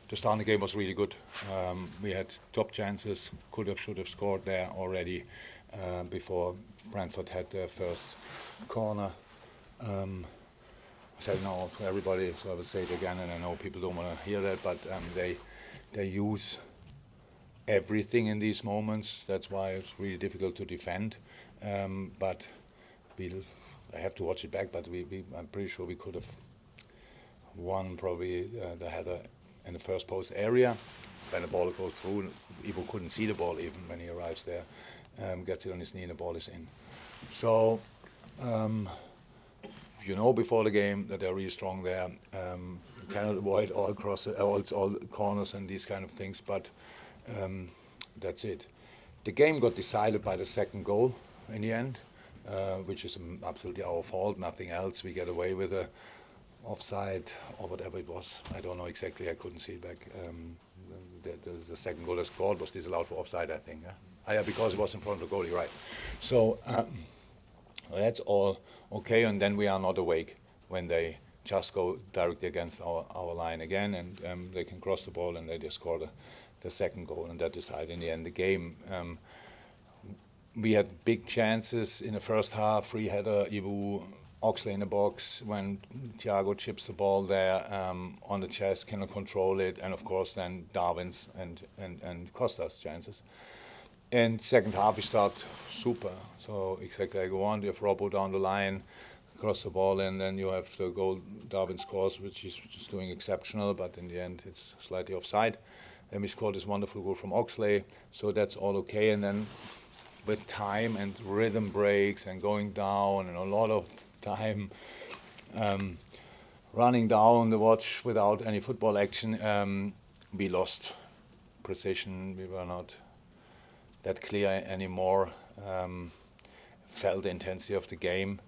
the start of the game was really good. We had top chances, should have scored there already before Brentford had their first corner. I said no to everybody, so I will say it again, and I know people don't want to hear that, but they use everything in these moments. That's why it's really difficult to defend. But I have to watch it back, but I'm pretty sure we could have won probably the header in the first post area. When the ball goes through, Ivo couldn't see the ball even when he arrives there. Gets it on his knee and the ball is in. So, you know before the game that they're really strong there. You cannot avoid all corners and these kind of things, but that's it. The game got decided by the second goal in the end, which is absolutely our fault, nothing else. We get away with a offside or whatever it was. I don't know exactly, I couldn't see it back. The second goal they scored was disallowed for offside, I think. Yeah, because it was in front of the goalie, right. So that's all okay, and then we are not awake when they just go directly against our line again, and they can cross the ball and they just score the second goal, and that decided in the end the game. We had big chances in the first half, free header, Ivo, Oxley in the box, when Thiago chips the ball there on the chest, cannot control it, and of course then Darwin's and Costa's chances. And second half we start super, so exactly I go on, you have Robbo down the line, cross the ball, and then you have the goal Darwin scores, which is just doing exceptional, but in the end it's slightly offside. Then we scored this wonderful goal from Oxley, so that's all okay, and then with time and rhythm breaks and going down and a lot of time running down the watch without any football action, we lost precision. We were not that clear anymore. Felt the intensity of the game,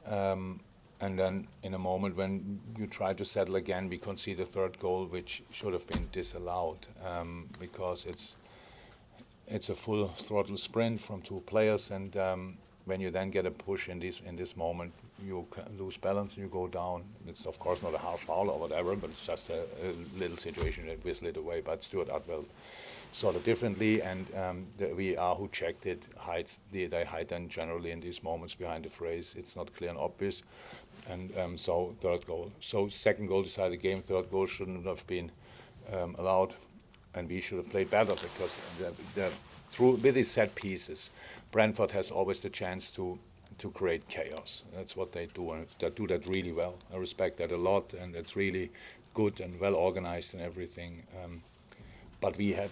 and then in a moment when you try to settle again, we concede the third goal, which should have been disallowed because it's a full throttle sprint from two players, and when you then get a push in this moment, you lose balance and you go down. It's of course not a harsh foul or whatever, but it's just a little situation that whistle it away. But Stuart Atwell saw it differently, and the VAR who checked it they hide then generally in these moments behind the phrase it's not clear and obvious, and so third goal. So second goal decided the game. Third goal shouldn't have been allowed, and we should have played better because with these set pieces, Brentford has always the chance to create chaos. That's what they do, and they do that really well. I respect that a lot, and it's really good and well organized and everything. But we had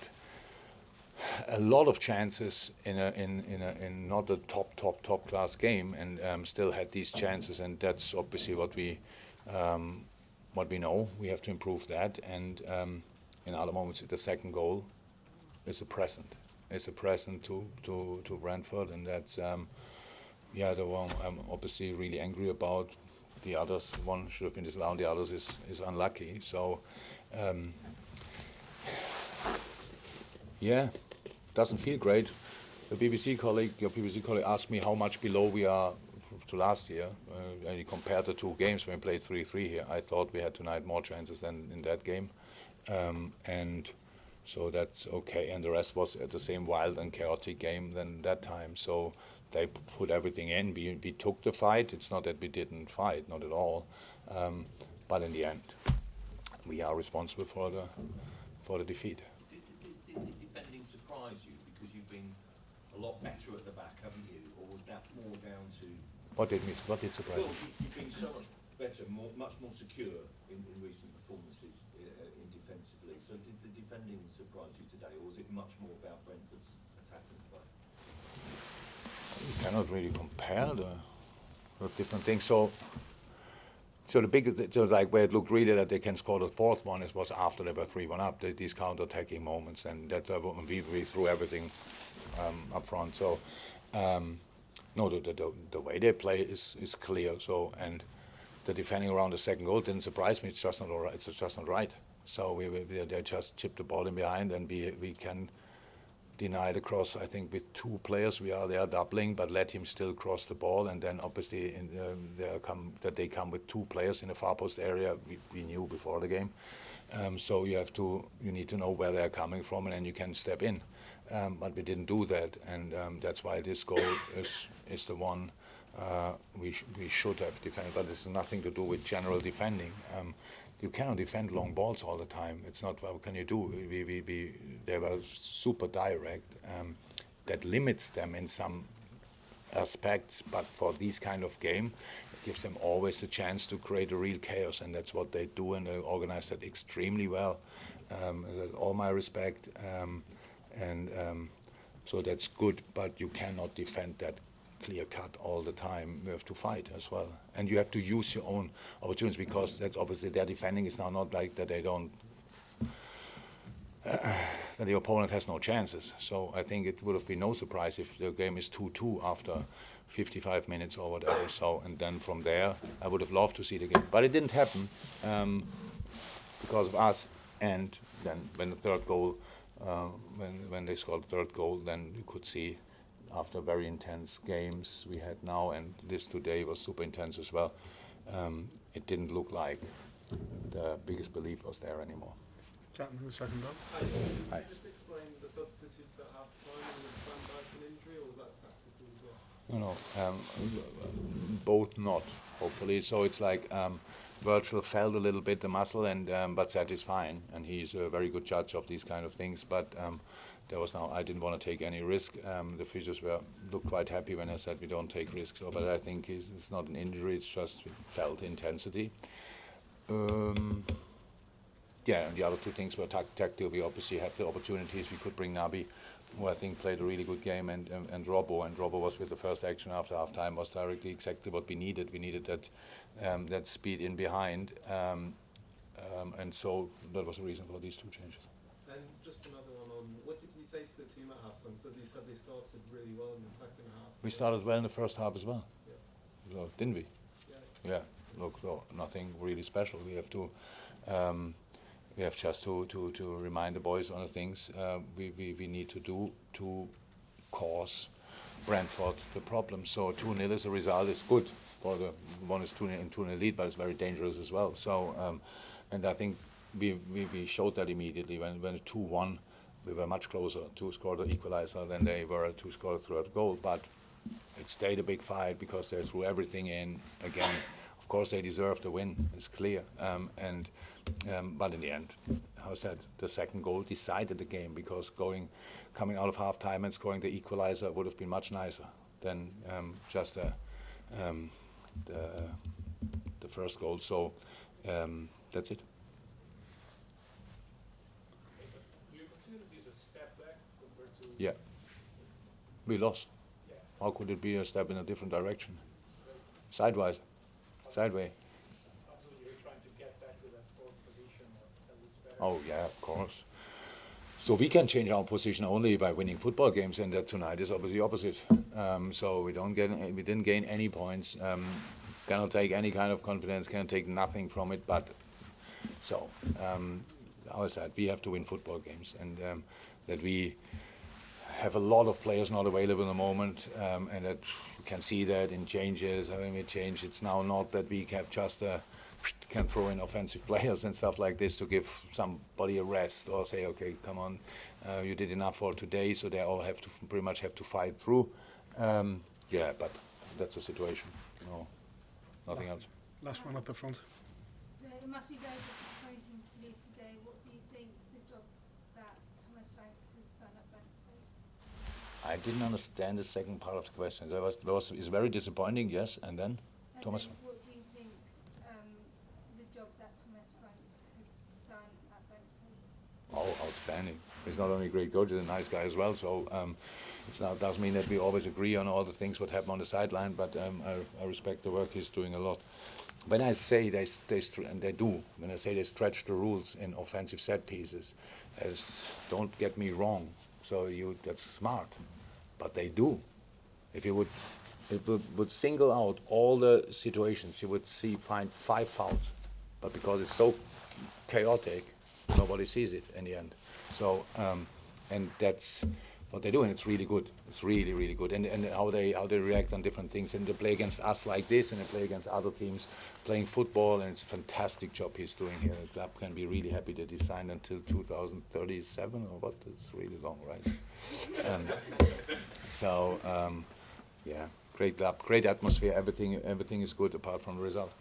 a lot of chances in not a top class game, and still had these chances, and that's obviously what we know. We have to improve that, and in other moments, the second goal is a present. It's a present to Brentford, and that's the one I'm obviously really angry about. The others, one should have been disallowed, the others is unlucky. So doesn't feel great. Your BBC colleague asked me how much below we are to last year, and he compared the two games when we played 3-3 here. I thought we had tonight more chances than in that game, and so that's okay. And the rest was at the same wild and chaotic game than that time. So they put everything in. We took the fight. It's not that we didn't fight, not at all. But in the end, we are responsible for the defeat. Did the defending surprise you because you've been a lot better at the back, haven't you? Or was that more down to? What did surprise you? Well, you've been so much better, much more secure in recent performances defensively. So did the defending surprise you today, or was it much more about Brentford's attacking play? You cannot really compare the different things. So the biggest, like where it looked really that they can score the fourth one, it was after they were 3-1 up. These counter-attacking moments, and that we threw everything up front. So no, the way they play is clear. So, and the defending around the second goal didn't surprise me. It's just not all right. It's just not right. So they just chipped the ball in behind, and we can denied a cross, I think, with 2 players. We are doubling, but let him still cross the ball. And then obviously they come with 2 players in the far post area. We knew before the game. So you need to know where they're coming from, and then you can step in. But we didn't do that, and that's why this goal is the one we should have defended. But this has nothing to do with general defending. You cannot defend long balls all the time. It's not, what can you do? They were super direct. That limits them in some aspects, but for this kind of game, it gives them always a chance to create a real chaos, and that's what they do, and they organize that extremely well. All my respect, so that's good, but you cannot defend that clear cut all the time. You have to fight as well, and you have to use your own opportunities, because that's obviously their defending is now not like that they don't that the opponent has no chances. So I think it would have been no surprise if the game is 2-2 after 55 minutes or whatever. So, and then from there I would have loved to see the game, but it didn't happen because of us. And then when the third goal when they scored the third goal, then you could see, after very intense games we had now, and this today was super intense as well, it didn't look like the biggest belief was there anymore. Chapman, the second goal. Hi. Just explain the substitutes at half time, and was Van Dijk an injury, or was that tactical as well? No, both not, hopefully. So it's like Virgil felt a little bit the muscle, and but that is fine, and he's a very good judge of these kind of things. But I didn't want to take any risk. The physios looked quite happy when I said we don't take risks. So, but I think it's not an injury; it's just felt intensity. Yeah, and the other 2 things were tactical. We obviously had the opportunities. We could bring Naby, who I think played a really good game, and Robbo. And Robbo was with the first action after half time, was directly exactly what we needed. We needed that speed in behind. And so that was the reason for these 2 changes. And just another one on, what did you say to the team at half-time? Because as you said, they started really well in the second half. We started well in the first half as well. Yeah. So, didn't we? Yeah. Look, so nothing really special. We have to. We have just to remind the boys on the things we need to do to cause Brentford the problem. So 2-0 as a result is good. For the one is 2-0 lead, but it's very dangerous as well. So and I think we showed that immediately when 2-1, we were much closer to score the equalizer than they were to score the third goal. But it stayed a big fight because they threw everything in again. Of course, they deserve the win. It's clear. But in the end, I said, the second goal decided the game, because coming out of half-time and scoring the equalizer would have been much nicer than just the first goal. So that's it. Do you consider this a step back compared to? Yeah. We lost. Yeah. How could it be a step in a different direction? Sideways. Sideway. Absolutely, you're trying to get back to that fourth position, or at least better. Oh yeah, of course. So we can change our position only by winning football games, and that tonight is obviously opposite. So we didn't gain any points. Cannot take any kind of confidence. Cannot take nothing from it. But so, our side, we have to win football games, and that we have a lot of players not available in the moment, and that you can see that in changes. When we change, it's now not that we have just can throw in offensive players and stuff like this to give somebody a rest, or say, okay, come on, you did enough for today, so they all have to pretty much have to fight through. Yeah, but that's the situation. No, nothing else. Last one at the front. So it must be very disappointing to lose today. What do you think the job that Thomas Frank has done at Brentford? I didn't understand the second part of the question. It's very disappointing, yes, and then And Thomas. then what do you think the job that Thomas Frank has done at Brentford? Oh, outstanding. He's not only a great coach, he's a nice guy as well. So it doesn't mean that we always agree on all the things what happen on the sideline, but I respect the work he's doing a lot. When I say and they do, when I say they stretch the rules in offensive set pieces, don't get me wrong. So that's smart, but they do. If you would single out all the situations, you would find 5 fouls, but because it's so chaotic, nobody sees it in the end. So and that's what they do, and it's really good. It's really, really good. And how they react on different things, and they play against us like this, and they play against other teams playing football, and it's a fantastic job he's doing here. The club can be really happy that he signed until 2037 or what? It's really long, right? Yeah, great club, great atmosphere. Everything is good apart from the result.